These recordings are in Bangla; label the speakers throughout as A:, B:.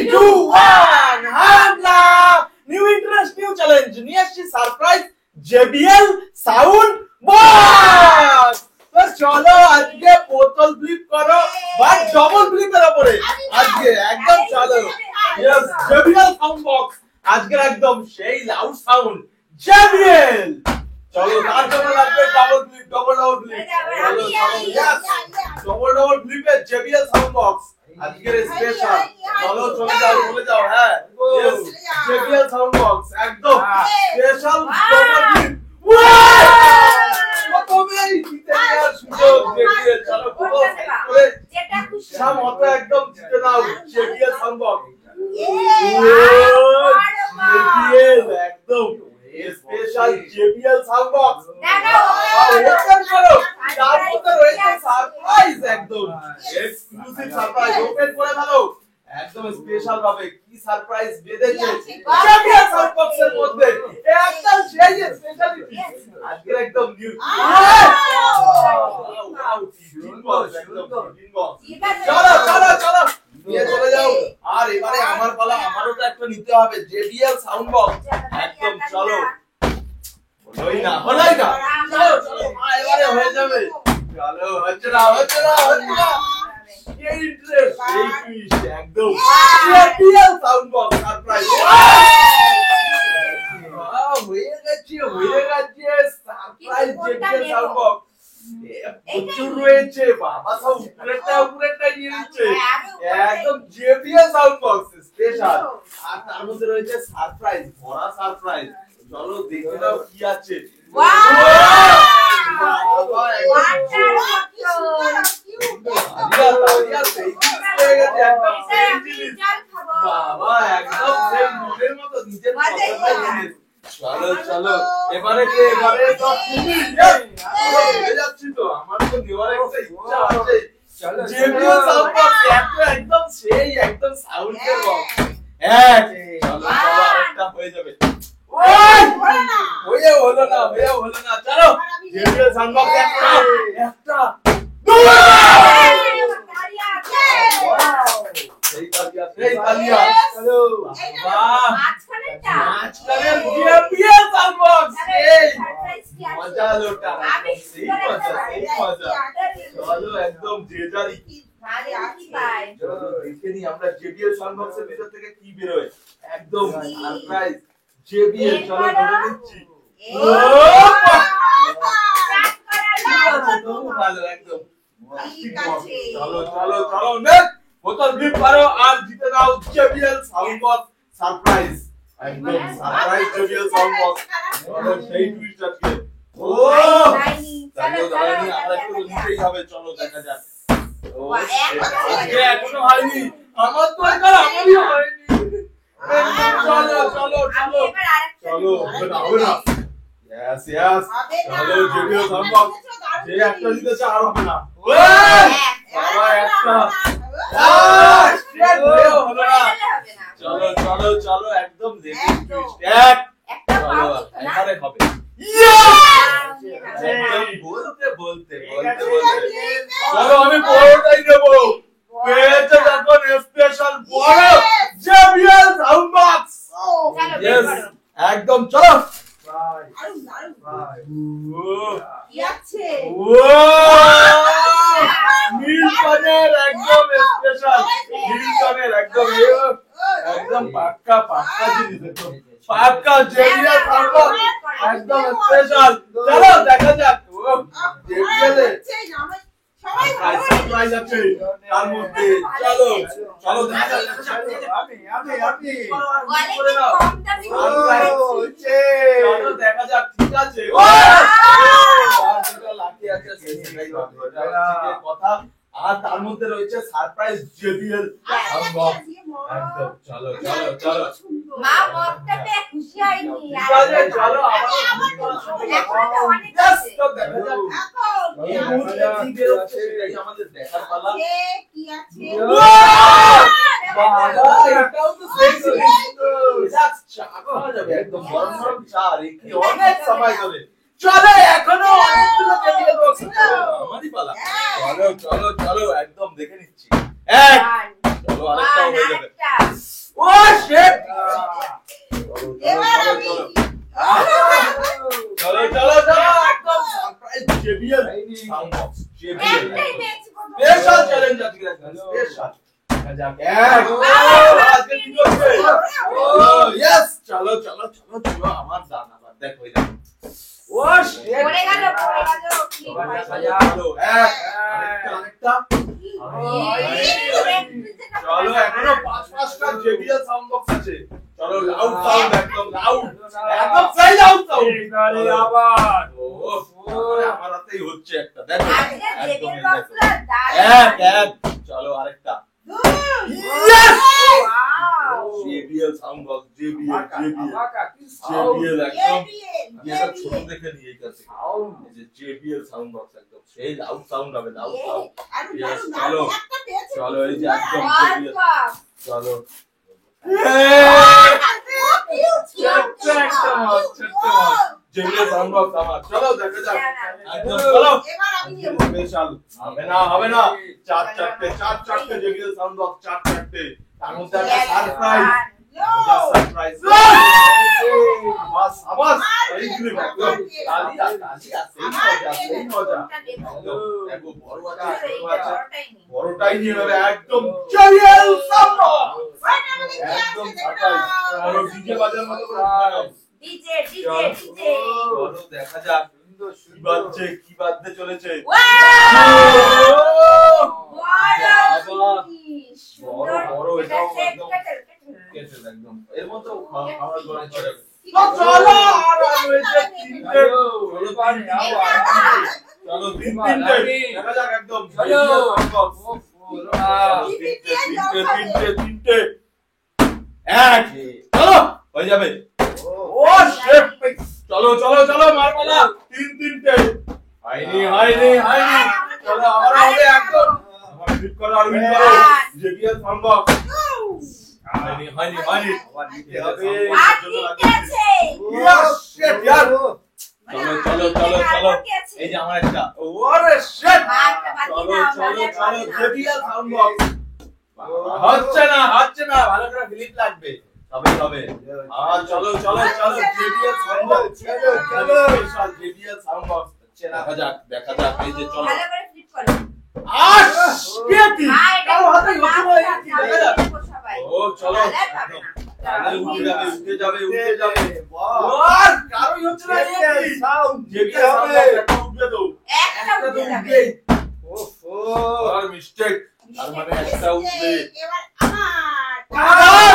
A: 2 1 হামলা নিউ ইন্টারেস্ট নিউ চ্যালেঞ্জ নিয়ে আসছি সারপ্রাইজ JBL সাউন্ড বক্স তো চলো আজকে বোতল ফ্লিপ করো বাট ডবল ফ্লিপের উপরে আজকে একদম চলো यस JBL সাউন্ড বক্স আজকে একদম সেই লাউড সাউন্ড JBL চলো তার জন্য লাগবে ডবল ফ্লিপ চলো চলো यस ডবল ফ্লিপে JBL সাউন্ড বক্স আজকের স্পেশাল চলো চলে যাও হ্যাঁ यस JBL সাউন্ড বক্স একদম স্পেশাল ডবল ফ্লিপ কতবেই জিতে নেওয়ার সুযোগ দেখিয়ে চলো পুরো করে যেটা খুশি সব মত একদম জিতে নাও JBL সাউন্ড বক্স JBL একদম special JBL sound box open করো তার মধ্যে রয়েছে সারপ্রাইজ একদম এক্সক্লুসিভ সারপ্রাইজ ওপেন করে ফেলো একদম স্পেশাল ভাবে কি সারপ্রাইজ বেঁধেছে JBL সাউন্ড বক্সের মধ্যে একদম সেই স্পেশালিটি আজকে একদম নিউ চলো নিয়ে চলে যাও আর এবারে আমার পালা আমারও তো একটা নিতে হবে JBL সাউন্ড বক্স একদম চলো হলোই না চলো এবারে হয়ে যাবে চলো হচ্ছে না এই ইন্টারেস্ট এই টুইস্ট একদম JBL সাউন্ড বক্স সারপ্রাইজ হয়ে গেছে সারপ্রাইজ JBL সাউন্ড বক্স প্রচুর রয়েছে বাবা সব উপরেরটা নিয়ে নিচ্ছে একদম JBL সাউন্ড বক্স স্পেশাল আর তার মধ্যে রয়েছে সারপ্রাইজ বড় সারপ্রাইজ চলো দেখে নাও কি আছে বাবা একদম সেই মনের মতো নিজের চলো এবারে তো তুমি যাচ্ছি তো আমার তো দেওয়ার একটা ইচ্ছা আছে JBL সাউন্ড বক্স একদম সেই একদম সাউন্ডের বক্স চলো আরেকটা হয়ে যাবে হলো না চলো JBL সাউন্ড বক্স একটা সেই তালিয়া চলো মাঝখানের JBL সাউন্ড বক্স মজা লোটা সেই মজা চলো একদম জেজারি দেখে নি আমরা JBL সাউন্ড বক্সের ভিতর থেকে কি বেরোয় একদম সারপ্রাইজ JBL চলো ধরে নিচ্ছি ভালো একদম চলো নেক্সট বোতল ফ্লিপ করো আর জিতে নাও JBL সাউন্ড বক্স সারপ্রাইজ একদম সারপ্রাইজ JBL সাউন্ড বক্স চলো সেই টুইস্ট আছে চলো দাঁড়ানি আর একটু নিতেই হবে চলো দেখা যাক আজকে এখনো হয়নি আমার তো একবার আমারই হয়নি চলো হবে না यस চলো JBL সাউন্ড বক্স যে একটা জিতেছে আর হবে না বাবা একটা চলো একদম দেখি টুইস্ট এবারে হবে বলতে চলো আমি বড়টাই দেব পেয়েছে যখন স্পেশাল বড় JBL সাউন্ড বক্স একদম চলো নীলকণের একদম স্পেশাল নীলকণের একদম পাক্কা জিনিস পাক্কা JBL সাউন্ড বক্স একদম স্পেশাল চলো দেখা যাক JBL সারপ্রাইজ আছে তার মধ্যে চলো দেখা যাক চলো দেখা যাক ঠিক আছে কথা আর তার মধ্যে রয়েছে সারপ্রাইজ JBL সাউন্ড বক্স একদম চলো
B: মা বক্সটাতে খুশি হয়নি
A: চলো আবার
B: অনেক আছে
A: দেখা যাক এই মুহূর্তে কি বেরোচ্ছে সেটাই আমাদের দেখার পালা
B: কি আছে
A: বাবা এটাও তো সেই চা খাওয়া যাবে একদম গরম চা রেখে অনেক সময় ধরে চলো এখনো অনেকগুলো JBL বক্স আমারই পালা চলো একদম দেখে নিচ্ছি চলো আরেকটা হয়ে যাবে ও শিট
B: এবার আমি
A: চলো চলো চলো একদম surprise JBL sound box JBL
B: একটাই পেয়েছি কত
A: স্পেশাল চ্যালেঞ্জ আজকে স্পেশাল আজকে কি করবে ও ইয়েস চলো চলো চলো চলো আমার দান আবার দেখো এই দেখো ও শিট
B: পড়ে গেল কি
A: চলো আরেকটা চলো এখনো 5-5টা JBL সাউন্ড বক্স আছে চলো লাউড সাউন্ড একদম লাউড একদম সেই লাউড সাউন্ড
C: আরে আবার
A: আমার হাতেই হচ্ছে একটা দেখো
B: আজকে
A: একদম
B: জেবিএল বক্সটা
A: এক এক চলো আরেকটা
C: yes
A: JBL sound box JBL
C: আমাকা কি সাউন্ড
A: JBL একদম
B: জেবিএল
A: এটা ছোট দেখে নিয়ে গেছে এই যে JBL সাউন্ড বক্স একদম সেই লাউড সাউন্ড হবে লাউড সাউন্ড Yes, চলো চলো এই যে একদম JBL চলো JBL সাউন্ড বক্স আমার চলো দেখা যাক একদম চলো
B: এবার আমি নেব
A: স্পেশাল হবে না চার চারটে JBL সাউন্ড বক্স চারটে তার মধ্যে একটা সারপ্রাইজ সারপ্রাইজ আবাস এই ক্লিপ একদম তালি সেই মজা দেখো বড় আছে বড়টাই নিয়ে হবে একদম JBL সাউন্ড বক্স একদম সারপ্রাইজ আর ডিজে বাজার মতো করে বানাও
B: ডিজে
A: চলো দেখা যাক কি বাজতে চলেছে বড় এটাও একদম একদম এর মতো খাবার গরম করে চলো আর রয়েছে তিনটে চলো তিনটে দেখা যাক একদম তিনটে এক চলো হয়ে যাবে ও শেফ চলো চলো চলো মারপালা তিনটে হাইনি চলো আবার হবে একদম আবার ক্লিক করো আর উইন করো JBL সাউন্ড বক্স হাইনি আবার নিতে হবে ইয়েস শেফ यार চলো এই যে আমার একটা ওরে শেফ চলো JBL সাউন্ড বক্স হচ্ছে না ভালো করে ফিলিপ লাগবে তবে চলো JBL সাউন্ড বক্স চলো স্পেশাল JBL সাউন্ড বক্স দেখা যাক এই যে চলো
B: ভালো করে ফ্লিপ করো
A: কি কারো হাতে হচ্ছে না কি দেখা যাক ও চলো উঠে যাবে বাহ কারোই হচ্ছে না কি সাউন্ড JBL সাউন্ড বক্স একটা উঠবে তো
B: একটা উঠে যাবে
A: ওফো আর মিস্টেক আর মানে একটা উঠবে
B: এবার আমার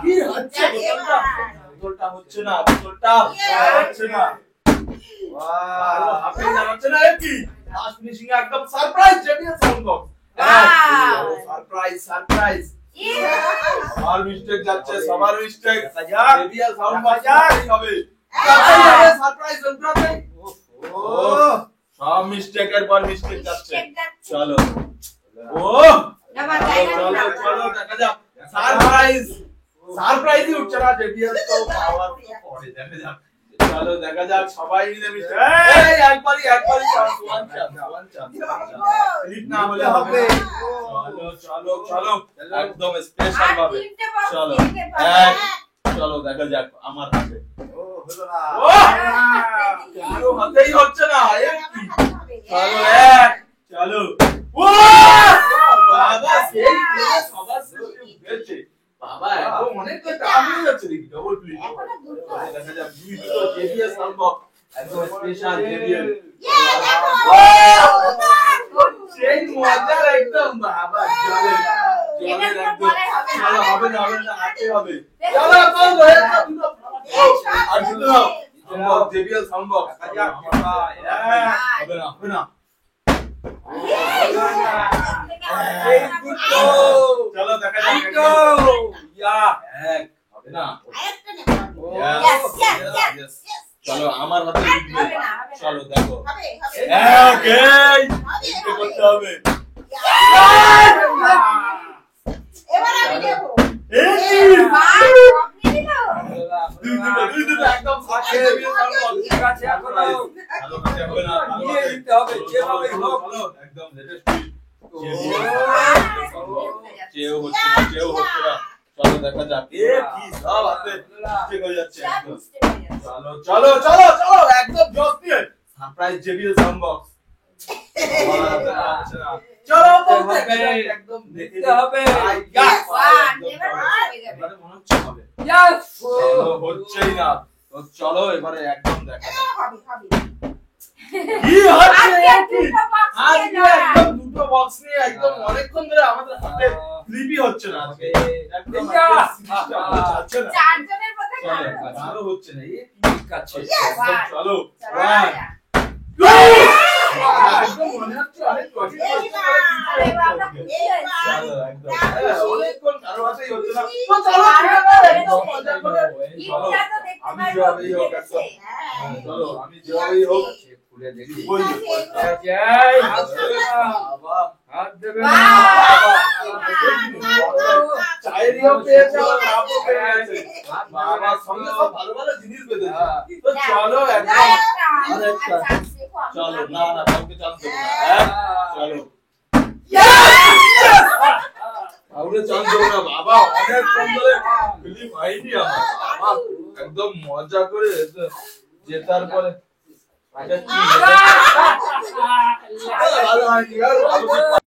A: কি হচ্ছে বোতলটা হচ্ছে না হচ্ছে না বাহ হাতে যাচ্ছে না কি লাস্ট ফিনিশিং একদম surprise JBL sound box surprise আমার মিস্টেক যাচ্ছে সবার মিস্টেক JBL সাউন্ড বক্স হবে সারপ্রাইজ যন্ত্রণা ওফো সব মিস্টেকের পর মিস্টেক যাচ্ছে চলো ও চলো দেখা যাক সারপ্রাইজই উঠছে না JBL তো পাওয়ার তো পরে দেখা যাক চলো দেখা যাক সবাই মিলে মিশে এই একবারই ওয়ান চান্স ক্লিক না হলে হবে চলো একদম স্পেশাল ভাবে চলো চলো দেখা যাক আমার হাতে হলো না কারো হাতেই হচ্ছে না চলো চলো ও বাবা সেই সবার হয়েছে বাবা এখন অনেক টাইম হয়ে যাচ্ছে দেখি ডবল প্লিজ দেখা যাক দুটো JBL সাউন্ড বক্স একদম স্পেশাল JBL সেই মজার একদম বাবা চলে একদম চলো হবে না হাতে হবে চলো আর দুটো JBL সাউন্ড বক্স দেখা যাক হবে না চলো দেখা যাক এক হবে না চলো আমার হাতে চলো দেখো করতে হবে
B: এবার আমি দেব
A: একদম দেখা যাক কি সব হাতে ঠিক হয়ে যাচ্ছে
B: সব
A: একদম।
B: mistake হয়ে যাচ্ছে।
A: চলো চলো চলো চলো একদম জোস দিয়ে সারপ্রাইজ জেবিএল সাউন্ড বক্স চলো বলতে একদম
C: দেখতে হবে।
A: Yes!
B: One,
A: একদম
B: এবার
A: চলো।
B: হয়ে যাবে।
A: এবারে মনে হচ্ছে হবে
C: Yes!
A: চলো, হচ্ছেই না তো চলো এবারে একদম দেখা যাক।
B: হবে, হবে।
A: কি হচ্ছে
B: আজকে
A: কি?
B: দুটো box নিয়ে
A: আজকে
B: নয়।
A: একদম দুটো বক্স নিয়ে একদম অনেকক্ষণ ধরে আমাদের হাতে ফ্লিপই হচ্ছে না আজকে একদম
C: ইয়া!
A: সিরিজটা ভালো চাচ্ছে না
B: চারজনের মধ্যে
A: চলো
B: কারো
A: ভালো হচ্ছে না এই
C: ঠিক আছে।
A: একদম চলো
B: চলো,
A: One,
B: আয়া।
A: একদম মনে হচ্ছে অনেক কঠিন
B: আরে বাবা, এই
A: চলো
B: বাবা।
A: একদম অনেকক্ষণ কারো হাতেই হচ্ছে না তো চলো ঠিক আছে একদম মজা করে চলো
B: ইটটা তো দেখতে
A: আমি
B: পারবো,
A: যেভাবেই হোক
B: দেখেছে?
A: একদম
B: হ্যাঁ।
A: চলো আমি যেভাবেই হোক
C: খুলে দেখি।
A: ওই যে,
C: এই, হাত দেবে না।
A: বাবা
C: হাত দেবে না।
A: চায়ের ইয়েও পেয়েছে আবার কাপও পেয়ে গেছে বাবা সঙ্গে সব ভালো ভালো জিনিস পেয়েছে তো চলো একদম আরেকটা। চলো না না কাউকে চান্স দেবো না হ্যাঁ চলো কাউকে চান্স দেবো না বাবা অনেক কম ধরে ফিলিপ হয়নি আমার বাবা একদম মজা করে জেতার পরে এটা কি ভালো হয়নি আর